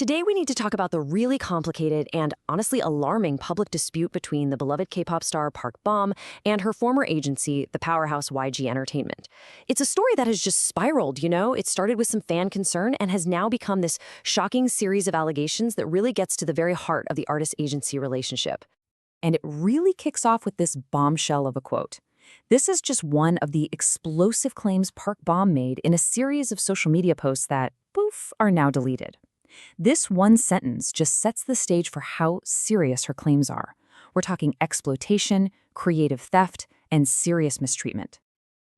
Today, we need to talk about the really complicated and honestly alarming public dispute between the beloved K-pop star Park Bom and her former agency, the powerhouse YG Entertainment. It's a story that has just spiraled, It started with some fan concern and has now become this shocking series of allegations that really gets to the very heart of the artist-agency relationship. And it really kicks off with this bombshell of a quote. This is just one of the explosive claims Park Bom made in a series of social media posts that, poof, are now deleted. This one sentence just sets the stage for how serious her claims are. We're talking exploitation, creative theft, and serious mistreatment.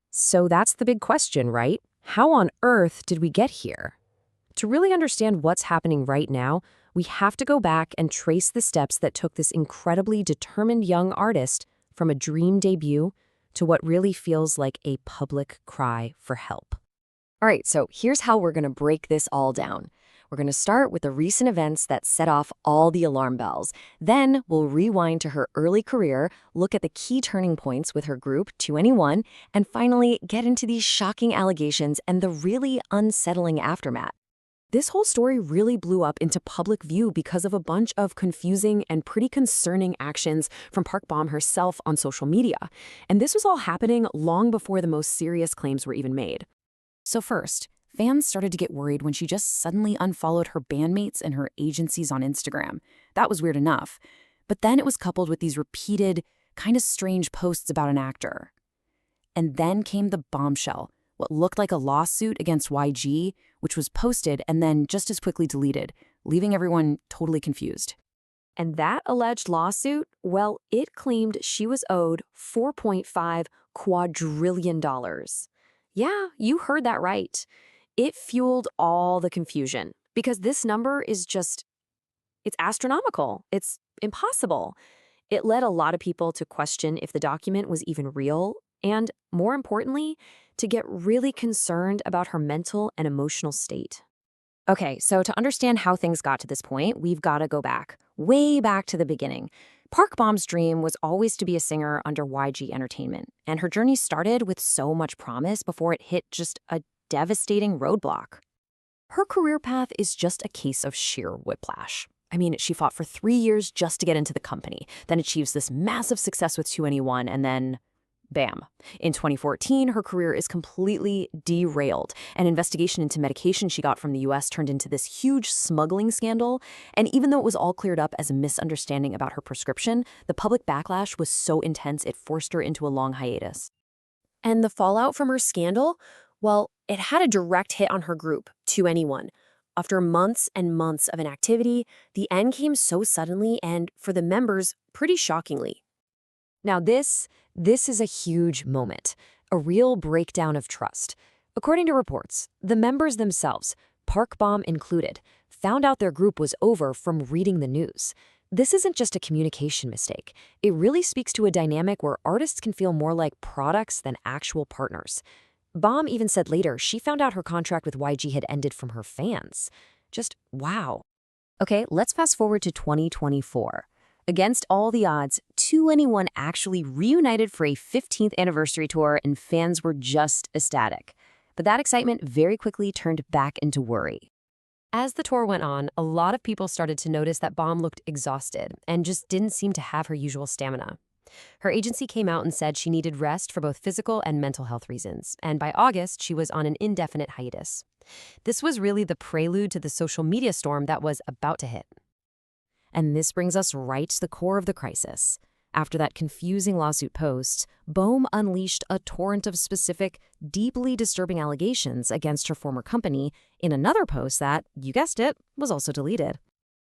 So that's the big question, right? How on earth did we get here? To really understand what's happening right now, we have to go back and trace the steps that took this incredibly determined young artist from a dream debut to what really feels like a public cry for help. All right, so here's how we're going to break this all down. We're going to start with the recent events that set off all the alarm bells. Then we'll rewind to her early career, look at the key turning points with her group, 2NE1, and finally get into these shocking allegations and the really unsettling aftermath. This whole story really blew up into public view because of a bunch of confusing and pretty concerning actions from Park Bom herself on social media. And this was all happening long before the most serious claims were even made. So first, fans started to get worried when she just suddenly unfollowed her bandmates and her agencies on Instagram. That was weird enough. But then it was coupled with these repeated, kind of strange posts about an actor. And then came the bombshell, what looked like a lawsuit against YG, which was posted and then just as quickly deleted, leaving everyone totally confused. And that alleged lawsuit, well, it claimed she was owed $4.5 quadrillion. Yeah, you heard that right. It fueled all the confusion because this number is it's astronomical. It's impossible. It led a lot of people to question if the document was even real and, more importantly, to get really concerned about her mental and emotional state. Okay, so to understand how things got to this point, we've got to go back, way back to the beginning. Park Bom's dream was always to be a singer under YG Entertainment, and her journey started with so much promise before it hit just a devastating roadblock. Her career path is just a case of sheer whiplash. I mean, she fought for 3 years just to get into the company, then achieves this massive success with 2NE1, and then bam. In 2014, her career is completely derailed. An investigation into medication she got from the US turned into this huge smuggling scandal, and even though it was all cleared up as a misunderstanding about her prescription, the public backlash was so intense it forced her into a long hiatus. And the fallout from her scandal? Well, it had a direct hit on her group, 2NE1. After months and months of inactivity, the end came so suddenly and, for the members, pretty shockingly. Now this is a huge moment, a real breakdown of trust. According to reports, the members themselves, Park Bom included, found out their group was over from reading the news. This isn't just a communication mistake. It really speaks to a dynamic where artists can feel more like products than actual partners. Bom even said later she found out her contract with YG had ended from her fans. Just wow. Okay, let's fast forward to 2024. Against all the odds, 2NE1 actually reunited for a 15th anniversary tour and fans were just ecstatic. But that excitement very quickly turned back into worry. As the tour went on, a lot of people started to notice that Bom looked exhausted and just didn't seem to have her usual stamina. Her agency came out and said she needed rest for both physical and mental health reasons, and by August, she was on an indefinite hiatus. This was really the prelude to the social media storm that was about to hit. And this brings us right to the core of the crisis. After that confusing lawsuit post, Bom unleashed a torrent of specific, deeply disturbing allegations against her former company in another post that, you guessed it, was also deleted.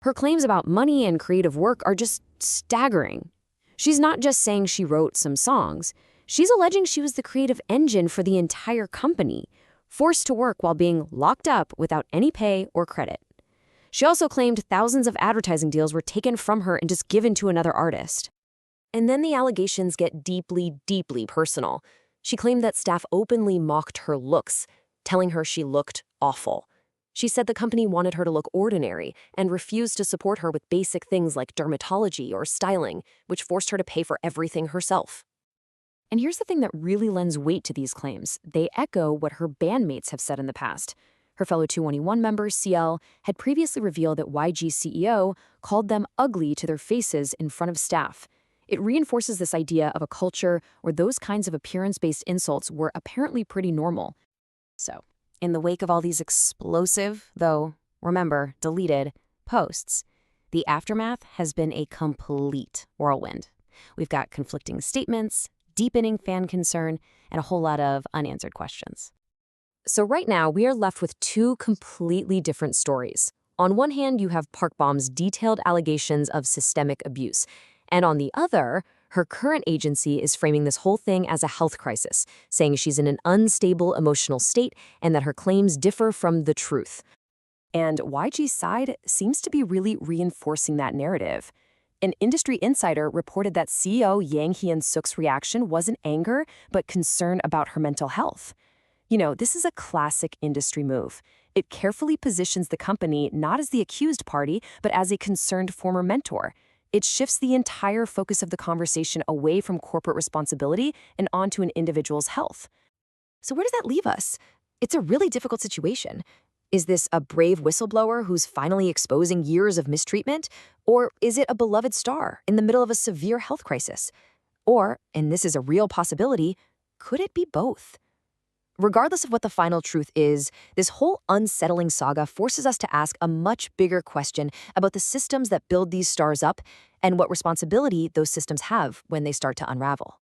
Her claims about money and creative work are just staggering. She's not just saying she wrote some songs. She's alleging she was the creative engine for the entire company, forced to work while being locked up without any pay or credit. She also claimed thousands of advertising deals were taken from her and just given to another artist. And then the allegations get deeply, deeply personal. She claimed that staff openly mocked her looks, telling her she looked awful. She said the company wanted her to look ordinary and refused to support her with basic things like dermatology or styling, which forced her to pay for everything herself. And here's the thing that really lends weight to these claims. They echo what her bandmates have said in the past. Her fellow 2NE1 member, CL, had previously revealed that YG's CEO called them ugly to their faces in front of staff. It reinforces this idea of a culture where those kinds of appearance-based insults were apparently pretty normal. So, in the wake of all these explosive, though, remember, deleted, posts, the aftermath has been a complete whirlwind. We've got conflicting statements, deepening fan concern, and a whole lot of unanswered questions. So right now, we are left with two completely different stories. On one hand, you have Park Bom's detailed allegations of systemic abuse. And on the other, her current agency is framing this whole thing as a health crisis, saying she's in an unstable emotional state and that her claims differ from the truth. And YG's side seems to be really reinforcing that narrative. An industry insider reported that CEO Yang Hyun-suk's reaction wasn't anger, but concern about her mental health. You know, this is a classic industry move. It carefully positions the company not as the accused party, but as a concerned former mentor. It shifts the entire focus of the conversation away from corporate responsibility and onto an individual's health. So where does that leave us? It's a really difficult situation. Is this a brave whistleblower who's finally exposing years of mistreatment? Or is it a beloved star in the middle of a severe health crisis? Or, and this is a real possibility, could it be both? Regardless of what the final truth is, this whole unsettling saga forces us to ask a much bigger question about the systems that build these stars up and what responsibility those systems have when they start to unravel.